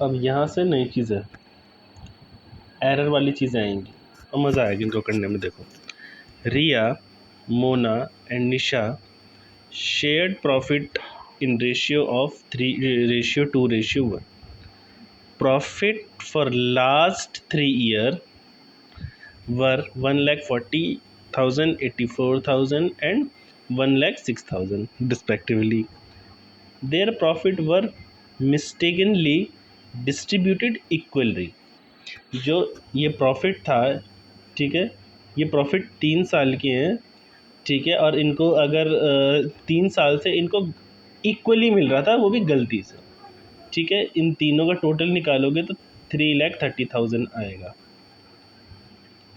अब यहाँ से नई चीज़ है, एरर वाली चीज़ें आएंगी और मज़ा आएगा इनको करने में। देखो, Riya, Mona and Nisha shared profit in ratio of 3:2:1. Profit for last 3 year were 1,40,000, 84,000 and 1,06,000 respectively. Their profit were mistakenly distributed equally. जो ये प्रॉफिट था, ठीक है, ये प्रॉफिट 3 साल के हैं, ठीक है, और इनको अगर 3 साल से इनको इक्वली मिल रहा था, वो भी गलती से, ठीक है। इन तीनों का टोटल निकालोगे तो 3,30,000 आएगा,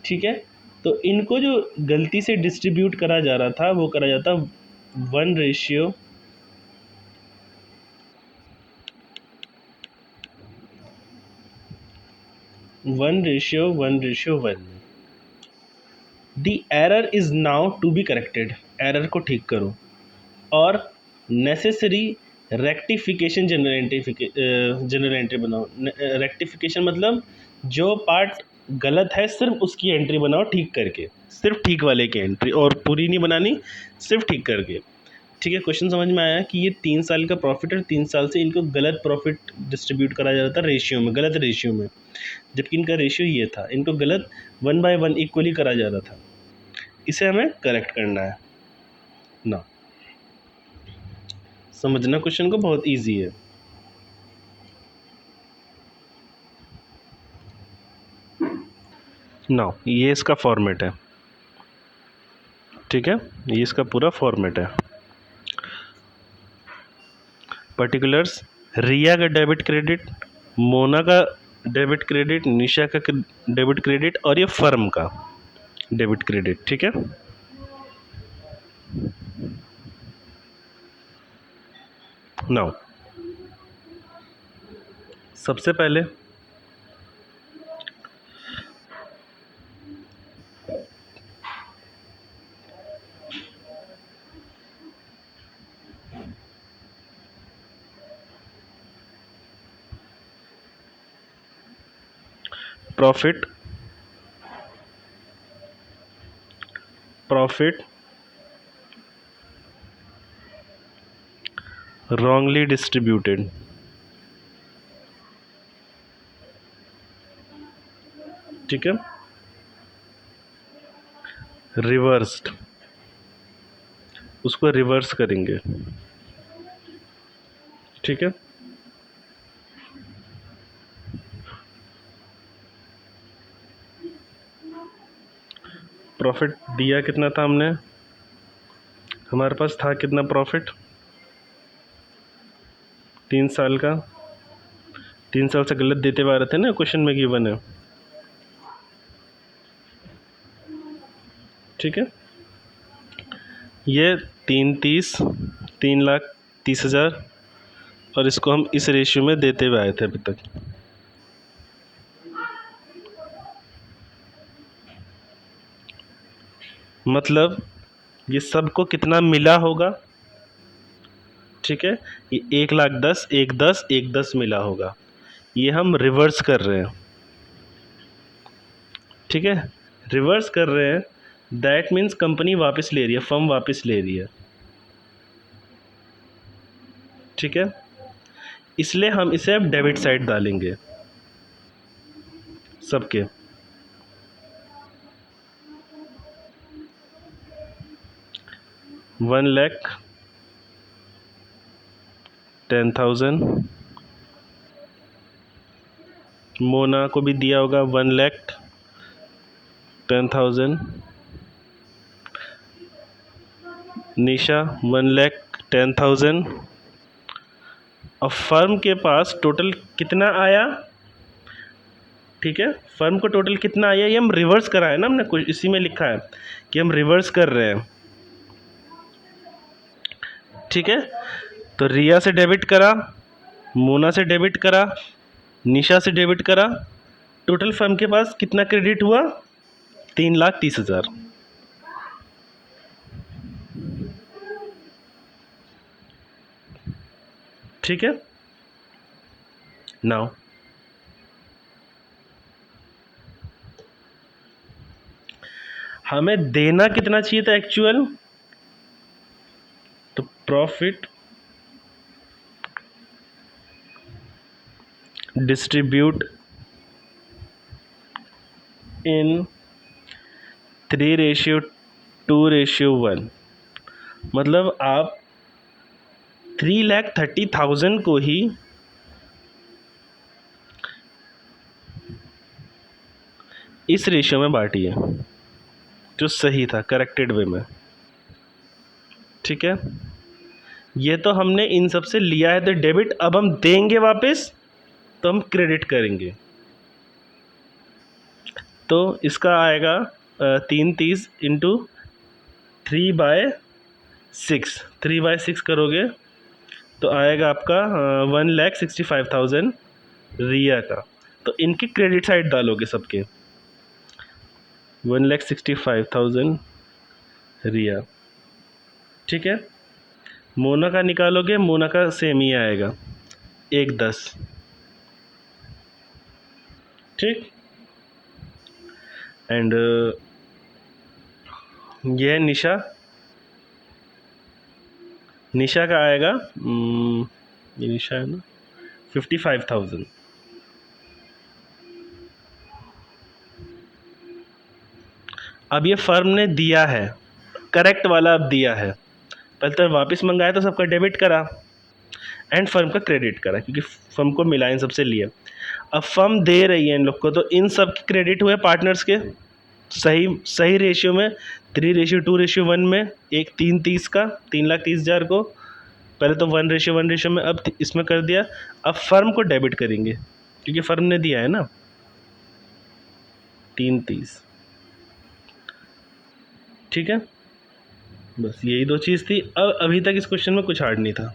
ठीक है। तो इनको जो गलती से डिस्ट्रीब्यूट करा जा रहा था वो करा जाता 1:1 में। The error is now to be corrected, error को ठीक करो और नेसेसरी रेक्टिफिकेशन जनरल एंट्री बनाओ। रेक्टिफिकेशन मतलब जो पार्ट गलत है सिर्फ उसकी एंट्री बनाओ ठीक करके, सिर्फ ठीक वाले की एंट्री, और पूरी नहीं बनानी, सिर्फ ठीक करके, ठीक है। क्वेश्चन समझ में आया कि ये 3 साल का प्रॉफिट है और 3 साल से इनको गलत प्रॉफिट डिस्ट्रीब्यूट करा जा रहा था रेशियो में, गलत रेशियो में, जबकि इनका रेशियो ये था, इनको गलत 1/1 इक्वली करा जा रहा था। इसे हमें करेक्ट करना है ना। समझना क्वेश्चन को बहुत ईजी है। ना ये इसका फॉर्मेट है, ठीक है, ये इसका पूरा फॉर्मेट है। पर्टिकुलर्स, रिया का डेबिट क्रेडिट, मोना का डेबिट क्रेडिट, निशा का डेबिट क्रेडिट और ये फर्म का डेबिट क्रेडिट, ठीक है। नाउ सबसे पहले प्रॉफिट wrongly डिस्ट्रीब्यूटेड, ठीक है। रिवर्स्ड, उसको रिवर्स करेंगे, ठीक है। प्रॉफिट दिया कितना था हमने, हमारे पास था कितना प्रॉफिट, 3 साल का। 3 साल से गलत देते हुए आ रहे थे ना, क्वेश्चन में गिवन है, ठीक है। ये 3,30,000 और इसको हम इस रेशियो में देते हुए आए थे अभी तक। मतलब ये सबको कितना मिला होगा, ठीक है, ये 1,10,000, 1,10,000, 1,10,000 मिला होगा, ये हम रिवर्स कर रहे हैं, ठीक है। रिवर्स कर रहे हैं, दैट मीन्स कंपनी वापस ले रही है, फर्म वापस ले रही है, ठीक है। इसलिए हम इसे अब डेबिट साइड डालेंगे सबके। 1,10,000, मोना को भी दिया होगा 1,10,000, निशा 1,10,000। अब फर्म के पास टोटल कितना आया, ठीक है, फर्म को टोटल कितना आया ये हम रिवर्स करा है ना हमने, कुछ इसी में लिखा है कि हम रिवर्स कर रहे हैं, ठीक है। तो रिया से डेबिट करा, मोना से डेबिट करा, निशा से डेबिट करा, टोटल फर्म के पास कितना क्रेडिट हुआ, 3,30,000, ठीक है। नाउ हमें देना कितना चाहिए था एक्चुअल, तो प्रॉफिट डिस्ट्रीब्यूट इन 3:2:1, मतलब आप 3,30,000 को ही इस रेशियो में बांटिए, जो सही था करेक्टेड वे में। ठीक है, ये तो हमने इन सब से लिया है तो डेबिट, अब हम देंगे वापस तो हम क्रेडिट करेंगे। तो इसका आएगा 3/30 इंटू 3/6, 3/6 करोगे तो आएगा आपका 1,65,000 रिया का। तो इनकी क्रेडिट साइड डालोगे सबके, 1,65,000 रिया। ठीक है, मोना का निकालोगे, मोना का सेम ही आएगा 1,10। ठीक, एंड ये है निशा, निशा का आएगा ये निशा है ना 55,000। अब ये फर्म ने दिया है, करेक्ट वाला अब दिया है, पहले तो वापस मंगाया तो सबका डेबिट करा एंड फर्म का क्रेडिट करा, क्योंकि फर्म को मिला इन सबसे लिया। अब फर्म दे रही है इन लोग को, तो इन सब के क्रेडिट हुए पार्टनर्स के सही सही रेशियो में, 3:2:1 में। एक 3:30 का, 3,30,000 को पहले तो 1:1 में, अब इसमें कर दिया। अब फर्म को डेबिट करेंगे क्योंकि फर्म ने दिया है ना 3:30। ठीक है, बस यही दो चीज़ थी। अब अभी तक इस क्वेश्चन में कुछ हार्ड नहीं था।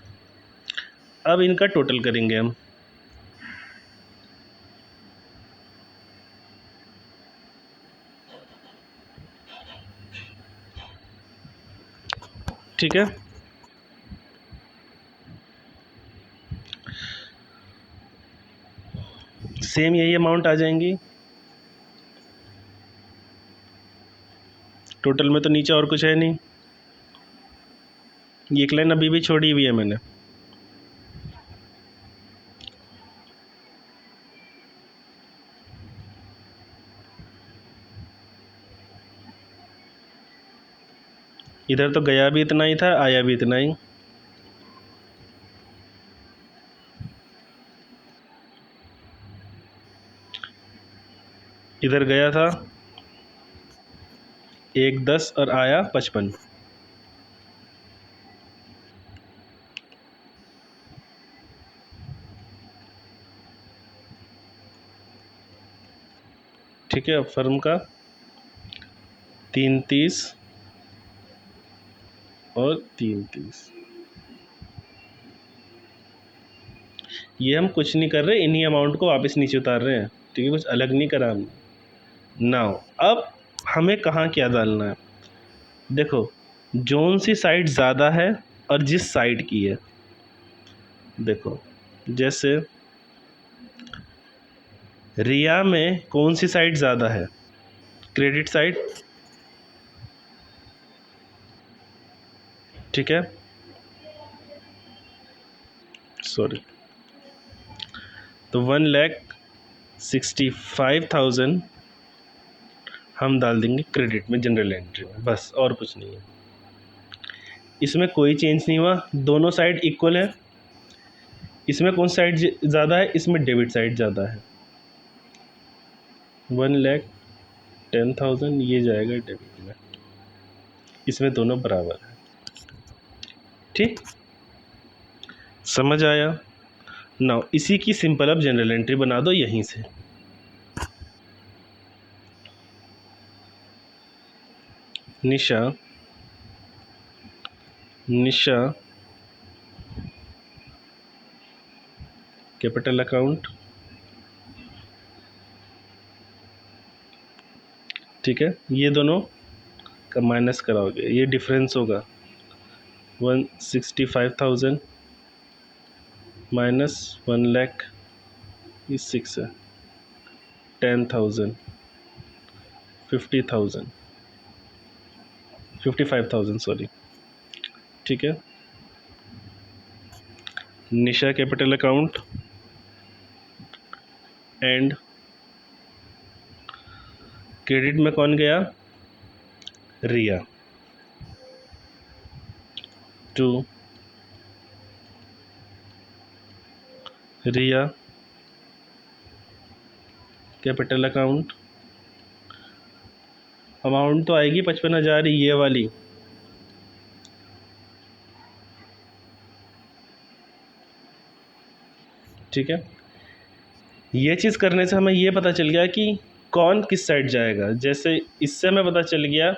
अब इनका टोटल करेंगे हम। ठीक है, सेम यही अमाउंट आ जाएंगी। टोटल में तो नीचे और कुछ है नहीं, ये एक लाइन अभी भी छोड़ी हुई है मैंने। इधर तो गया भी इतना ही था, आया भी इतना ही। इधर गया था 1,10 और आया 55। ठीक है, अब फर्म का 3:30 और 3:30, ये हम कुछ नहीं कर रहे, इन्हीं अमाउंट को वापस नीचे उतार रहे हैं। ठीक है, कुछ अलग नहीं करा हमने। नाउ अब हमें कहाँ क्या डालना है, देखो जोन सी साइड ज़्यादा है और जिस साइड की है, देखो जैसे रिया में कौन सी साइड ज़्यादा है, क्रेडिट साइड। ठीक है, सॉरी, तो 1,65,000 हम डाल देंगे क्रेडिट में, जनरल एंट्री में, बस और कुछ नहीं है। इसमें कोई चेंज नहीं हुआ, दोनों साइड इक्वल है। इसमें कौन साइड ज़्यादा है, इसमें डेबिट साइड ज़्यादा है। 1,10,000 ये जाएगा डेबिट में, इसमें दोनों बराबर है। ठीक, समझ आया। नाउ इसी की सिंपल अब जनरल एंट्री बना दो यहीं से। निशा, निशा कैपिटल अकाउंट। ठीक है, ये दोनों का माइनस कराओगे, ये डिफरेंस होगा 165,000 माइनस 1,00,000, ये 6 है, 10,000, 50,000, 55,000 सॉरी, ठीक है। Nisha capital account and credit में कौन गया, Riya, to Riya capital account, amount तो आएगी 55,000 ये वाली, ठीक है। ये चीज़ करने से हमें ये पता चल गया कि कौन किस साइड जाएगा। जैसे इससे हमें पता चल गया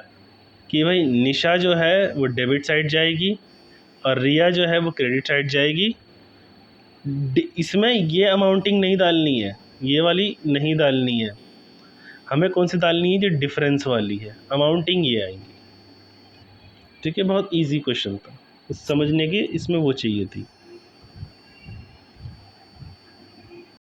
कि भाई निशा जो है वो डेबिट साइड जाएगी और रिया जो है वो क्रेडिट साइड जाएगी। इसमें ये अमाउंटिंग नहीं डालनी है, ये वाली नहीं डालनी है, हमें कौन सी डालनी है, जो डिफरेंस वाली है, अमाउंटिंग ये आएंगी, ठीक है। बहुत इजी क्वेश्चन था, समझने की इसमें वो चाहिए थी।